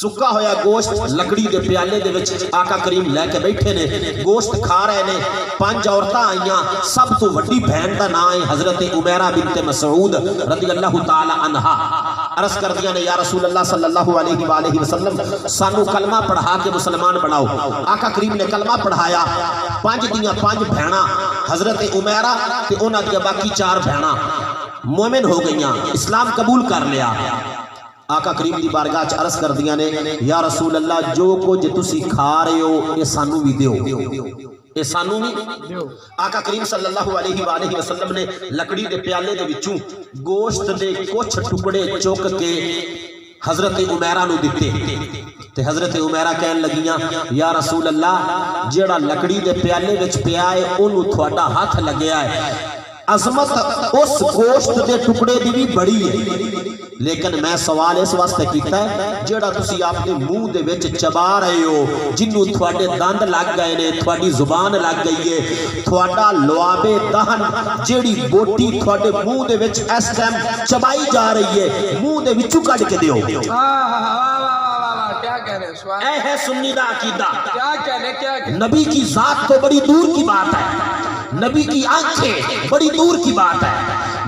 सुक्का होया गोश्त लकड़ी के प्याले दे विच आका करीम लैके बैठे ने, गोश्त खा रहे ने। 5 औरतां आईयां, सब तो वड्डी बहन दा नाम है हजरत उमैरा बिनत मसऊद रज़ियल्लाहु ताला अन्हा। अर्ज कर दिया ने या रसूल अल्लाह सल्लल्लाहु अलैहि वसल्लम सानू कलमा पढ़ा के मुसलमान बनाओ। आका करीम ने कलमा पढ़ाया। 5 दियां 5 बहना हजरत उमैरा ते उन्हां दी बाकी 4 बहना मोमिन हो गईयां, इस्लाम कबूल कर लिया। आका करीम दी बारगाह च अर्ज कर दिया ने या रसूल अल्लाह जो कुछ तुसी खा रहे हो ये सानू भी दिओ, ये सानू भी दिओ। आका करीम सल्लल्लाहु अलैहि वसल्लम ने लकड़ी दे प्याले दे विचों गोश्त दे कुछ टुकड़े चुक के हजरत उमैरा नू दिते ते हजरत उमैरा कहन लगियां या रसूल अल्लाह जेड़ा लकड़ी दे प्याले विच पिया है ओनू तुहाडा हाथ लग्या है, अजमत उस गोश्त दे टुकड़े दी भी बड़ी है, लेकिन मैं सवाल इस वास्ते कीता है जेड़ा तुसी अपने मुंह दे विच चबा रहे हो, जिन्नू तुहाडे दंद लग गए ने, तुहाडी जुबान लग गई है, तुहाडा लुआबे दहन जेड़ी बोटी तुहाडे मुंह दे विच इस टाइम चबाई जा रही है, मुंह दे विचों कढ के दिओ। क्या कह रहे ऐ है सुन्नी दा अकीदा। क्या कहने नबी की जात तो बड़ी दूर की बात है, नबी की आंखें बड़ी दूर की बात है,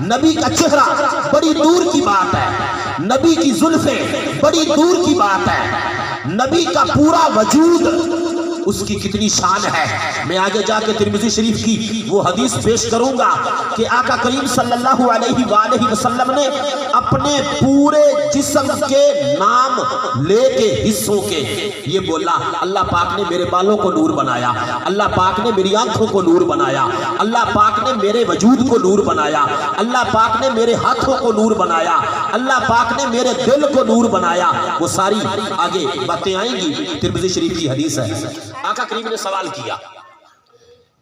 नबी का चेहरा बड़ी दूर की बात है, नबी की जुल्फे बड़ी दूर की बात है, नबी का पूरा वजूद उसकी कितनी शान है। मैं आगे जाके तिरमिज़ी शरीफ की वो हदीस पेश करूंगा कि आका करीम सल्लल्लाहु अलैहि वसल्लम ने अपने पूरे जिस्म के नाम लेके हिस्सों के ये बोला अल्लाह पाक ने मेरे बालों को नूर बनाया, अल्लाह पाक ने मेरी आंखों को नूर बनाया, अल्लाह पाक ने मेरे वजूद को नूर बनाया, अल्लाह पाक ने मेरे हाथों को नूर बनाया, अल्लाह पाक ने मेरे दिल को नूर बनाया। वो सारी आगे बातें आएंगी, तिरमिज़ी शरीफ की हदीस है। आका करीम ने सवाल किया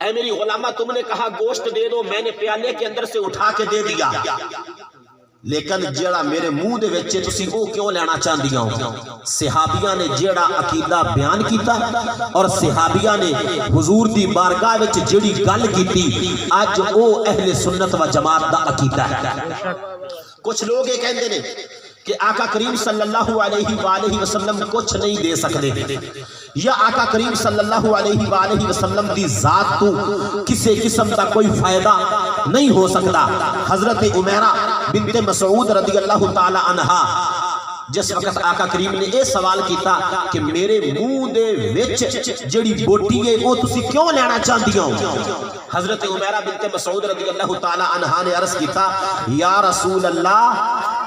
ऐ मेरी गुलामा तुमने कहा गोश्त दे दो, मैंने प्याले के अंदर से उठा के दे दिया, लेकिन जेड़ा मेरे मुंह दे विच तुसी वो क्यों लेना चाहदियां हो? सहाबियां ने जेड़ा अकीदा बयान किया और सहाबियां ने हुजूर दी बारगाह विच जेड़ी गल कीती अज वो अहले सुन्नत व जमात दा अकीदा है। कुछ लोग ये कहते ने कि आका करीम सल्लल्लाहु अलैहि वसल्लम कुछ नहीं दे सकते, या आका करीम सल्लल्लाहु अलैहि वसल्लम दी जात तो किसी किस्म का कोई फायदा नहीं हो सकता। हजरत उमैरा बिनत मसऊद रज़ियल्लाहु ताला अन्हा जिस वक्त आका करीम ने यह सवाल किया कि मेरे मुंह दे विच जेड़ी बोटी है वो तुसी क्यों लेना चाहती हो? हजरत उमैरा बिनत मसऊद रज़ियल्लाहु ताला अन्हा ने अर्ज किया या रसूल अल्लाह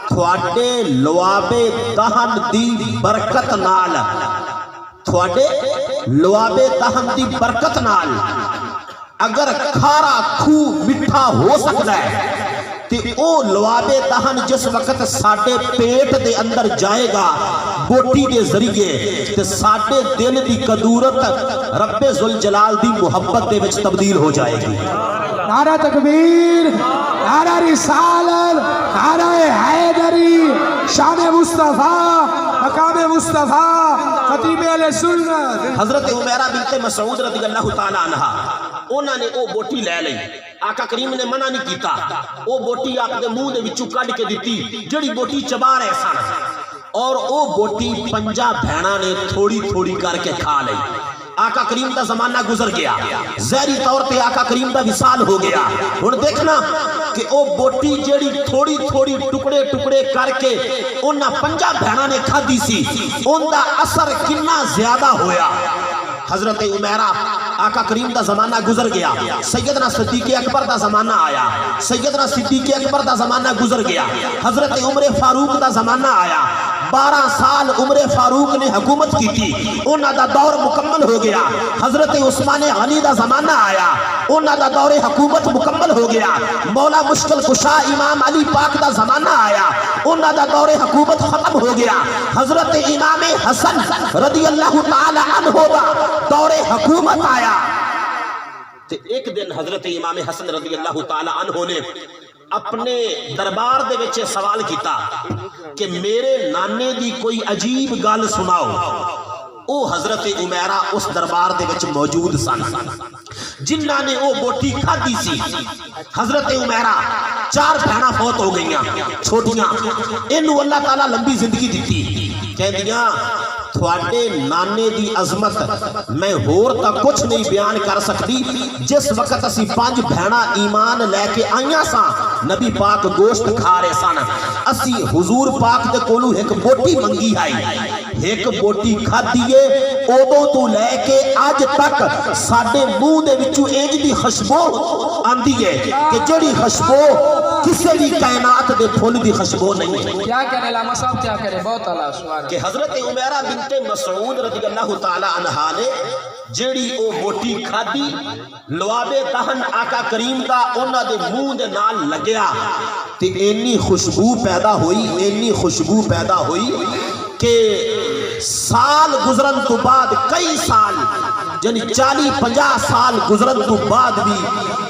थोड़े लुआबे दहन दी बरकत नाल, थोड़े लुआबे दहन दी बरकत नाल अगर खारा खूह मिठा हो सकता है ते ओ लुआबे दहन जिस वक्त साडे पेट दे अंदर जाएगा बोटी के जरिए ते साडे दिल दी कदूरत रब्बे जुल जलाल दी मुहब्बत दे विच तब्दील हो जाएगी। नारा तकबीर, नारा रिसालत, नारा हैदरी, शान मुस्तफा, मकाम मुस्तफा, खतीब अहले सुन्नत। हजरत उमैरा बिनत मसऊद रज़ियल्लाहु ताला अन्हा उन्होंने वो बोटी ले ली। आका करीम ने मना नहीं किया, वो बोटी आपके मुंह दे विचों कढ के दी जिहड़ी बोटी चबा रहे सन, और वो बोटी 5 भैणा ने थोड़ी थोड़ी करके खा ली। आका करीम का जमाना गुजर गया, जहरी तौर पे आका करीम का विसाल हो गया। हुण देखना कि वो बोटी जेड़ी थोड़ी थोड़ी टुकड़े टुकड़े करके उन्हां 5 भैणा ने खाधी सी, उनका असर कितना ज्यादा होया। हजरत उमैरा आका करीम का जमाना गुजर गया, सैयदना सिद्दीक़ अकबर का जमाना आया, सैयदना सिद्दीक़ अकबर का जमाना गुजर गया, हजरत उमर फारूक का जमाना आया। 12 साल उमर फारूक ने हुकूमत की थी, उन्होंने दौर मुकम्मल हो गया। हजरत उस्मान गनी का जमाना आया, उन्होंने दौरे हुकूमत मुकम्मल हो गया। मौला मुश्किल कुशा इमाम अली पाक का जमाना आया, उन्होंने दौरे हुकूमत खत्म हो गया। हजरत इमाम हसन रज़ियल्लाहु ताला अन्हु का दौरे हुकूमत आया। ते एक दिन हजरत इमाम हसन रज़ियल्लाहु ताला अन्हु ने अपने दरबार दे विच सवाल किया कि मेरे नाने दी कोई अजीब गल सुनाओ। ओ हजरत उमैरा उस दरबार दे विच मौजूद सन जिन्हां ने वो बोटी खाधी सी। हजरत उमैरा 4 भैणा फौत हो गईयां छोटियां, इनू अल्लाह ताला लंबी जिंदगी दी। कहदियां تھوڑے نانے دی عظمت میں ہور تا کچھ نہیں بیان کر سکتی. جس وقت اسی 5 بھیڑا ایمان لے کے آئیاں سا نبی پاک گوشت کھا رہے سن. اسی حضور پاک دے کولو ایک بوٹی منگی آئی, ایک بوٹی کھادیے ادوں تو لے کے اج تک ساڈے منہ دے وچوں انج دی خوشبو آندی ہے کہ جڑی خوشبو کسی بھی کائنات دے پھول دی خوشبو نہیں ہے. کیا کرے لاما صاحب کیا کرے, بہت اعلیٰ سوال. کہ حضرت عمیرہ بنت مسعود رضی اللہ تعالی عنہا نے جیڑی او بوٹی کھادی لواب دہن آقا کریم دا انہاں دے منہ دے نال لگیا تے اینی خوشبو پیدا ہوئی, اینی خوشبو پیدا ہوئی کہ سال گزرن تو بعد, کئی سال یعنی 40-50 سال گزرن تو بعد بھی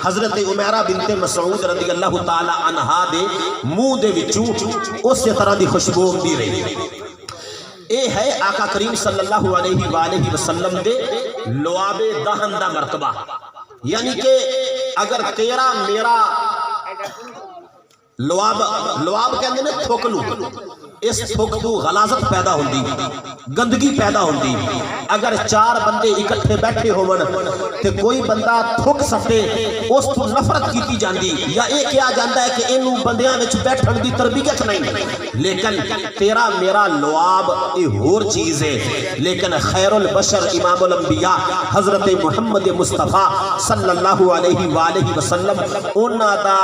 حضرت عمیرہ بنت مسعود رضی اللہ تعالی عنہا دے منہ دے وچوں اسی طرح دی خوشبو ہوندی رہی. اے ہے آقا کریم صلی اللہ علیہ وآلہ وسلم دے لواب دہن دا مرتبہ. یعنی کہ اگر تیرا میرا لواب کہندے نے تھوکلو, اس تھوک تو غلاظت پیدا ہوندی, گندگی پیدا ہوندی. اگر 4 بندے اکٹھے بیٹھے ہون تے کوئی بندہ تھوک سٹے اس تو نفرت کیتی جاندی یا اے کیا جاندا ہے کہ اینو بندیاں وچ بیٹھن دی تربیت نہیں. لیکن تیرا میرا لواب اے ہور چیز ہے. لیکن خیر البشر امام الانبیاء حضرت محمد مصطفیٰ صلی اللہ علیہ وآلہ وسلم انہاں دا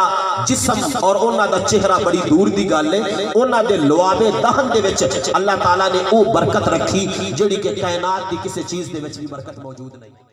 جسم اور انہاں دا چہرہ بڑی دور دی گل ہے. انہاں دے لواب دہن دے وچ اللہ تعالیٰ نے او برکت رکھی جڑی کہ کائنات دی کسی چیز دے وچ بھی برکت موجود نہیں.